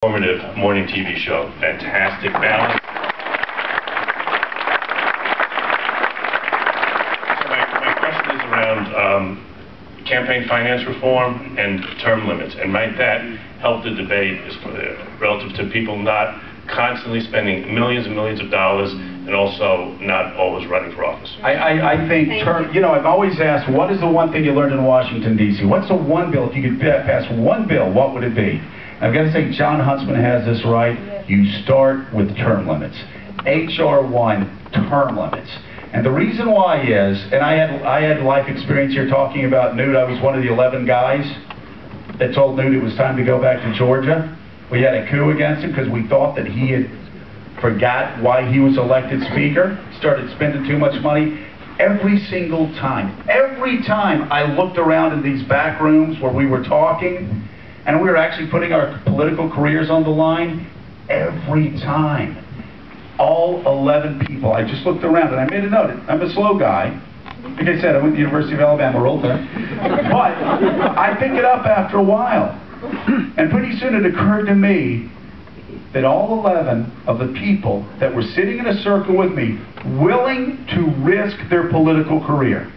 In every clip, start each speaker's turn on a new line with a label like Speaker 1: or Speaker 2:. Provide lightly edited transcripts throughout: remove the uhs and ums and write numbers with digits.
Speaker 1: Informative morning TV show. Fantastic balance. My question is around campaign finance reform and term limits, and might that help the debate relative to people not constantly spending millions and millions of dollars and also not always running for office?
Speaker 2: I think, I've always asked, what is the one thing you learned in Washington, D.C.? What's the one bill, if you could pass one bill, what would it be? I've got to say, Jon Huntsman has this right. You start with term limits. H.R. 1, term limits. And the reason why is, and I had life experience here talking about Newt. I was one of the 11 guys that told Newt it was time to go back to Georgia. We had a coup against him because we thought that he had forgot why he was elected speaker, started spending too much money. Every single time I looked around in these back rooms where we were talking, and we were actually putting our political careers on the line, every time, all 11 people, I just looked around and I made a note. I'm a slow guy. Like I said, I went to the University of Alabama, rolled there. But I pick it up after a while. And pretty soon it occurred to me that all 11 of the people that were sitting in a circle with me, willing to risk their political career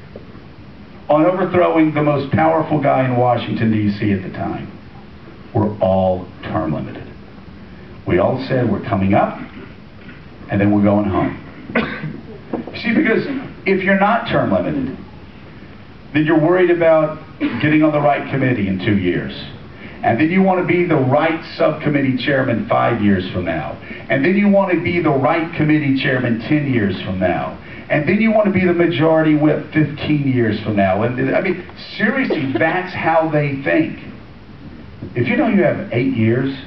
Speaker 2: on overthrowing the most powerful guy in Washington, D.C. at the time, were all term limited. We all said, we're coming up, and then we're going home. See, because if you're not term limited, then you're worried about getting on the right committee in 2 years. And then you want to be the right subcommittee chairman 5 years from now. And then you want to be the right committee chairman 10 years from now. And then you want to be the majority whip 15 years from now. And I mean, seriously, that's how they think. If you know you have 8 years,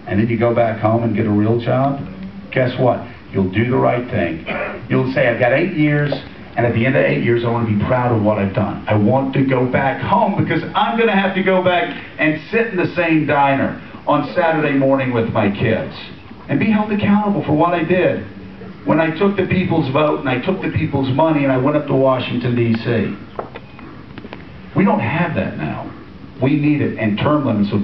Speaker 2: and then you go back home and get a real job, guess what? You'll do the right thing. You'll say, I've got 8 years, and at the end of 8 years, I want to be proud of what I've done. I want to go back home because I'm going to have to go back and sit in the same diner on Saturday morning with my kids and be held accountable for what I did when I took the people's vote and I took the people's money and I went up to Washington, D.C. We don't have that now. We need it, and term limits will